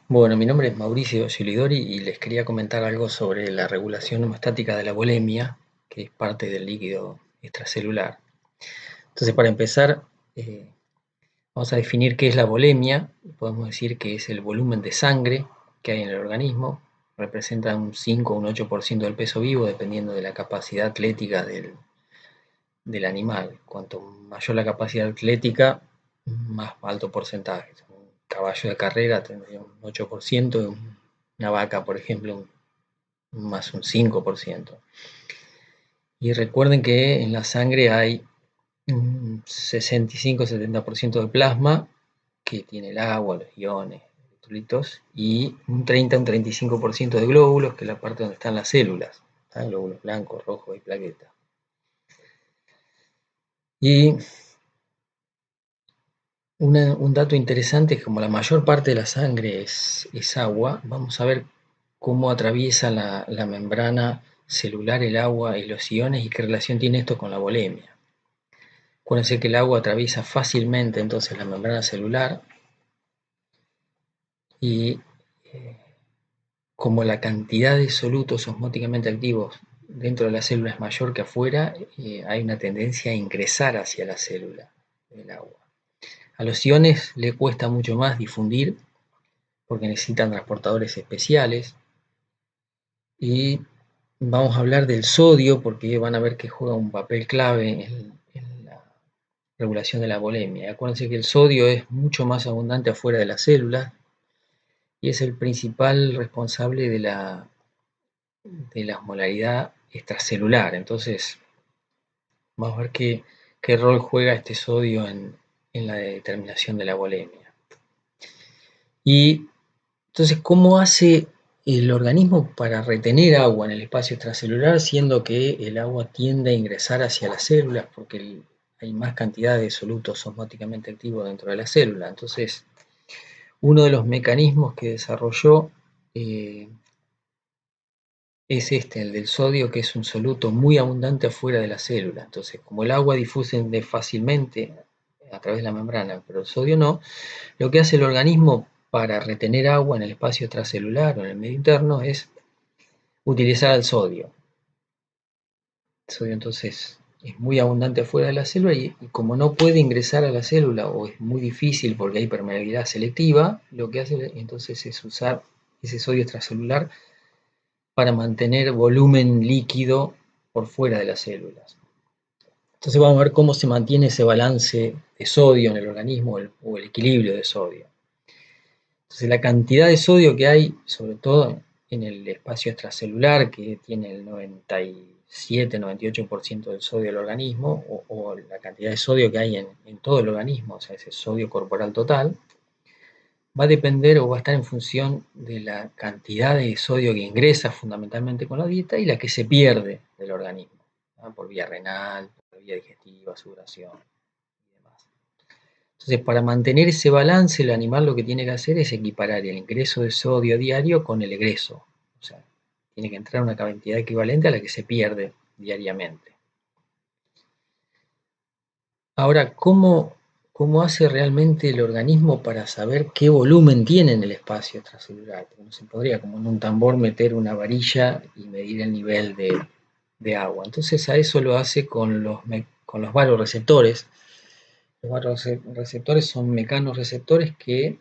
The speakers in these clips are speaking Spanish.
Bueno, mi nombre es Mauricio Giulidori y les quería comentar algo sobre la regulación hemostática de la volemia, que es parte del líquido extracelular. Entonces, para empezar, eh, vamos a definir qué es la volemia. Podemos decir que es el volumen de sangre que hay en el organismo. Representa un 5 o un 8% del peso vivo, dependiendo de la capacidad atlética del animal. Cuanto mayor la capacidad atlética, más alto porcentaje. Un caballo de carrera tendría un 8%, y una vaca, por ejemplo, más un 5%. Y recuerden que en la sangre hay un 65-70% de plasma, que tiene el agua, los iones, electrolitos, y un 30-35% de glóbulos, que es la parte donde están las células. Glóbulos blancos, rojos y plaquetas. Y un dato interesante es que como la mayor parte de la sangre es agua, vamos a ver cómo atraviesa la membrana celular el agua y los iones y qué relación tiene esto con la volemia. Acuérdense que el agua atraviesa fácilmente entonces la membrana celular y como la cantidad de solutos osmóticamente activos dentro de la célula es mayor que afuera, hay una tendencia a ingresar hacia la célula el agua. A los iones le cuesta mucho más difundir porque necesitan transportadores especiales. Y vamos a hablar del sodio porque van a ver que juega un papel clave en la regulación de la volemia. Acuérdense que el sodio es mucho más abundante afuera de la célula y es el principal responsable de la osmolaridad extracelular. Entonces, vamos a ver qué rol juega este sodio en la determinación de la volemia. Y entonces, ¿cómo hace el organismo para retener agua en el espacio extracelular, siendo que el agua tiende a ingresar hacia las células porque hay más cantidad de solutos osmóticamente activos dentro de la célula? Entonces, uno de los mecanismos que desarrolló es el del sodio, que es un soluto muy abundante afuera de la célula. Entonces, como el agua difunde fácilmente a través de la membrana, pero el sodio no, lo que hace el organismo para retener agua en el espacio extracelular o en el medio interno es utilizar el sodio. El sodio entonces es muy abundante afuera de la célula y como no puede ingresar a la célula o es muy difícil porque hay permeabilidad selectiva, lo que hace entonces es usar ese sodio extracelular para mantener volumen líquido por fuera de las células. Entonces vamos a ver cómo se mantiene ese balance de sodio en el organismo o el equilibrio de sodio. Entonces la cantidad de sodio que hay, sobre todo en el espacio extracelular, que tiene el 97-98% del sodio del organismo, o la cantidad de sodio que hay en todo el organismo, o sea, ese sodio corporal total, va a depender o va a estar en función de la cantidad de sodio que ingresa fundamentalmente con la dieta y la que se pierde del organismo, ¿no? Por vía renal, por vía digestiva, sudoración y demás. Entonces, para mantener ese balance, el animal lo que tiene que hacer es equiparar el ingreso de sodio diario con el egreso. O sea, tiene que entrar una cantidad equivalente a la que se pierde diariamente. Ahora, ¿cómo hace realmente el organismo para saber qué volumen tiene en el espacio extracelular? Porque no se podría, como en un tambor, meter una varilla y medir el nivel de agua. Entonces, a eso lo hace con los varoreceptores. Los vasoreceptores son mecanorreceptores que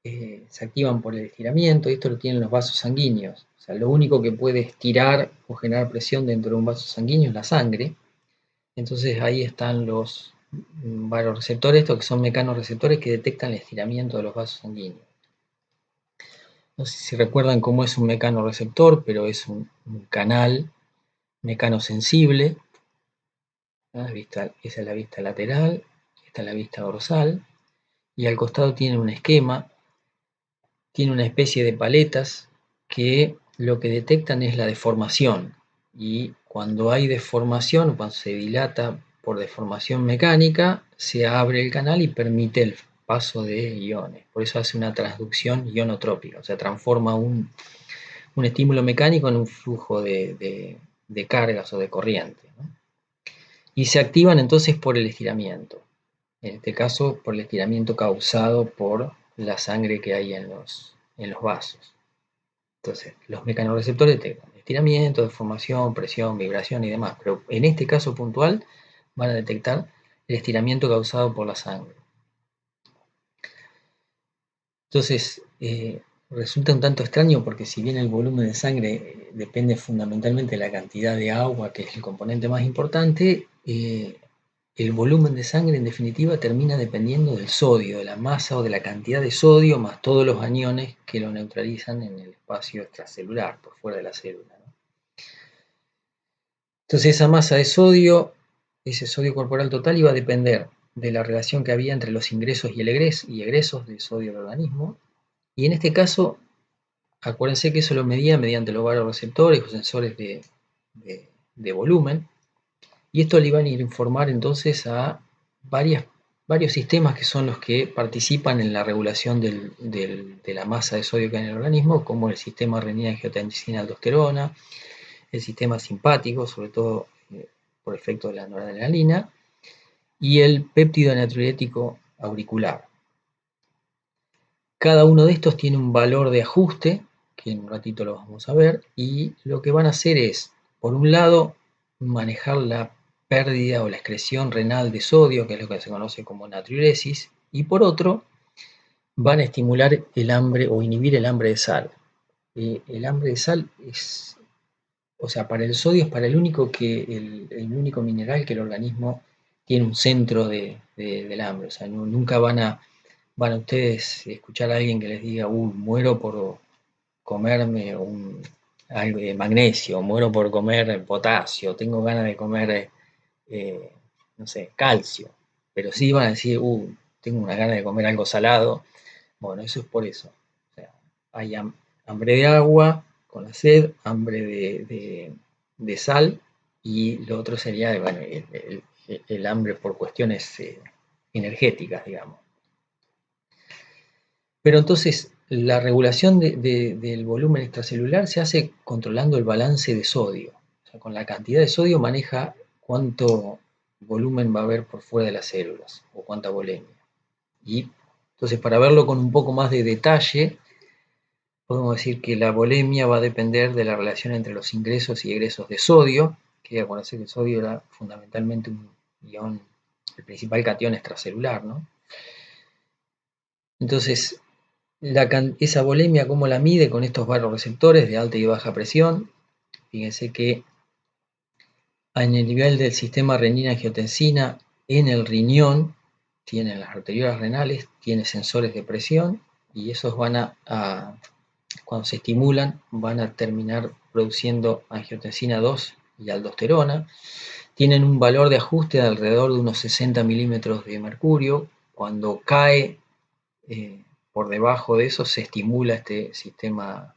se activan por el estiramiento, y esto lo tienen los vasos sanguíneos. O sea, lo único que puede estirar o generar presión dentro de un vaso sanguíneo es la sangre. Entonces ahí están los vasoreceptores, estos que son mecanorreceptores que detectan el estiramiento de los vasos sanguíneos. No sé si recuerdan cómo es un mecanorreceptor, pero es un canal mecanosensible. Esa es la vista lateral, esta es la vista dorsal, y al costado tiene un esquema, tiene una especie de paletas que lo que detectan es la deformación. Y cuando hay deformación, cuando se dilata por deformación mecánica, se abre el canal y permite el paso de iones. Por eso hace una transducción ionotrópica, o sea, transforma un estímulo mecánico en un flujo de cargas o de corriente, ¿no? Y se activan entonces por el estiramiento. En este caso, por el estiramiento causado por la sangre que hay en los vasos. Entonces, los mecanorreceptores detectan estiramiento, deformación, presión, vibración y demás, pero en este caso puntual van a detectar el estiramiento causado por la sangre. Entonces, resulta un tanto extraño porque si bien el volumen de sangre depende fundamentalmente de la cantidad de agua, que es el componente más importante, el volumen de sangre en definitiva termina dependiendo del sodio, de la masa o de la cantidad de sodio más todos los aniones que lo neutralizan en el espacio extracelular, por fuera de la célula, ¿no? Entonces esa masa de sodio, ese sodio corporal total iba a depender de la relación que había entre los ingresos y egresos de sodio del organismo. Y en este caso, acuérdense que eso lo medía mediante los baroreceptores o sensores de volumen. Y esto le iban a informar entonces a varios sistemas que son los que participan en la regulación de la masa de sodio que hay en el organismo, como el sistema renina-angiotensina-aldosterona, el sistema simpático, sobre todo por efecto de la noradrenalina, y el péptido natriurético auricular. Cada uno de estos tiene un valor de ajuste, que en un ratito lo vamos a ver, y lo que van a hacer es, por un lado, manejar la pérdida o la excreción renal de sodio, que es lo que se conoce como natriuresis, y por otro, van a estimular el hambre o inhibir el hambre de sal. El hambre de sal es, o sea, para el sodio es para el único mineral que el organismo tiene un centro del hambre, o sea, nunca van a ustedes escuchar a alguien que les diga, muero por comerme algo de magnesio, muero por comer potasio, tengo ganas de comer, no sé, calcio. Pero sí van a decir, tengo una gana de comer algo salado. Bueno, eso es por eso. O sea, hay hambre de agua con la sed, hambre de sal, y lo otro sería, bueno, el hambre por cuestiones energéticas, digamos. Pero entonces la regulación del volumen extracelular se hace controlando el balance de sodio. O sea, con la cantidad de sodio maneja cuánto volumen va a haber por fuera de las células o cuánta volemia. Y entonces, para verlo con un poco más de detalle, podemos decir que la volemia va a depender de la relación entre los ingresos y egresos de sodio, que acuérdense que el sodio era fundamentalmente un ion, el principal catión extracelular, ¿no? Entonces, esa volemia, ¿cómo la mide? Con estos baroreceptores de alta y baja presión. Fíjense que en el nivel del sistema renina-angiotensina, en el riñón, tienen las arteriolas renales, tiene sensores de presión, y esos cuando se estimulan, van a terminar produciendo angiotensina 2 y aldosterona. Tienen un valor de ajuste de alrededor de unos 60 milímetros de mercurio. Cuando cae por debajo de eso se estimula este sistema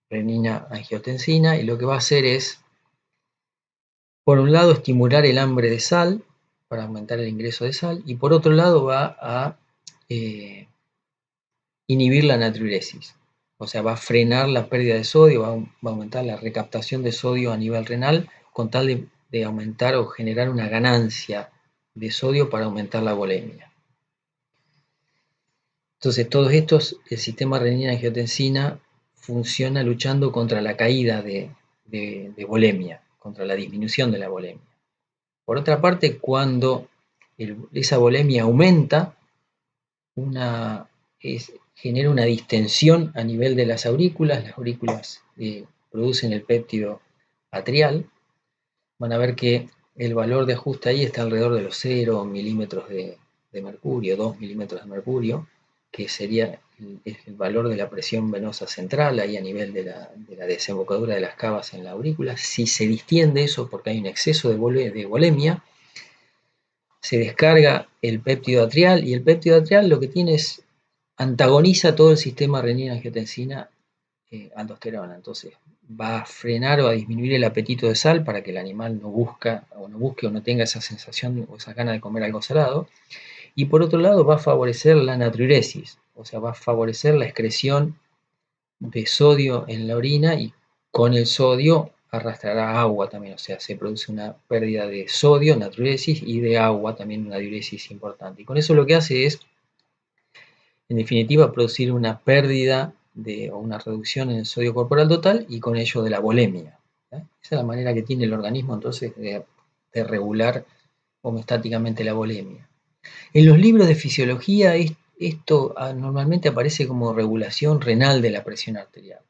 renina-angiotensina, y lo que va a hacer es, por un lado, estimular el hambre de sal para aumentar el ingreso de sal, y por otro lado va a inhibir la natriuresis. O sea, va a frenar la pérdida de sodio, va a aumentar la recaptación de sodio a nivel renal con tal de aumentar o generar una ganancia de sodio para aumentar la volemia. Entonces, todos estos, el sistema renina-angiotensina funciona luchando contra la caída de volemia, contra la disminución de la volemia. Por otra parte, cuando esa volemia aumenta, genera una distensión a nivel de las aurículas producen el péptido atrial. Van a ver que el valor de ajuste ahí está alrededor de los 0 milímetros de mercurio, 2 milímetros de mercurio, que sería el valor de la presión venosa central ahí a nivel de la desembocadura de las cavas en la aurícula. Si se distiende eso porque hay un exceso de volemia, se descarga el péptido atrial, y el péptido atrial lo que tiene es antagoniza todo el sistema renina-angiotensina aldosterona. Entonces va a frenar o a disminuir el apetito de sal para que el animal no busque o no tenga esa sensación o esa gana de comer algo salado. Y por otro lado va a favorecer la natriuresis, o sea, va a favorecer la excreción de sodio en la orina, y con el sodio arrastrará agua también, o sea, se produce una pérdida de sodio, natriuresis, y de agua también, una diuresis importante. Y con eso lo que hace es, en definitiva, producir una pérdida o una reducción en el sodio corporal total y con ello de la volemia. Esa es la manera que tiene el organismo entonces de regular homeostáticamente la volemia. En los libros de fisiología esto normalmente aparece como regulación renal de la presión arterial.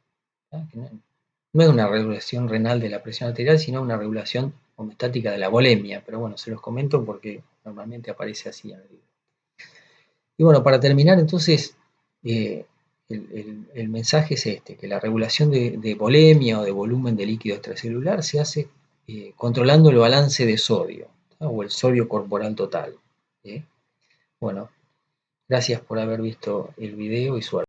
No es una regulación renal de la presión arterial, sino una regulación homeostática de la volemia. Pero bueno, se los comento porque normalmente aparece así en el libro. Y bueno, para terminar entonces, el mensaje es este, que la regulación de volemia o de volumen de líquido extracelular se hace controlando el balance de sodio, ¿no? O el sodio corporal total. Bueno, gracias por haber visto el video y suerte.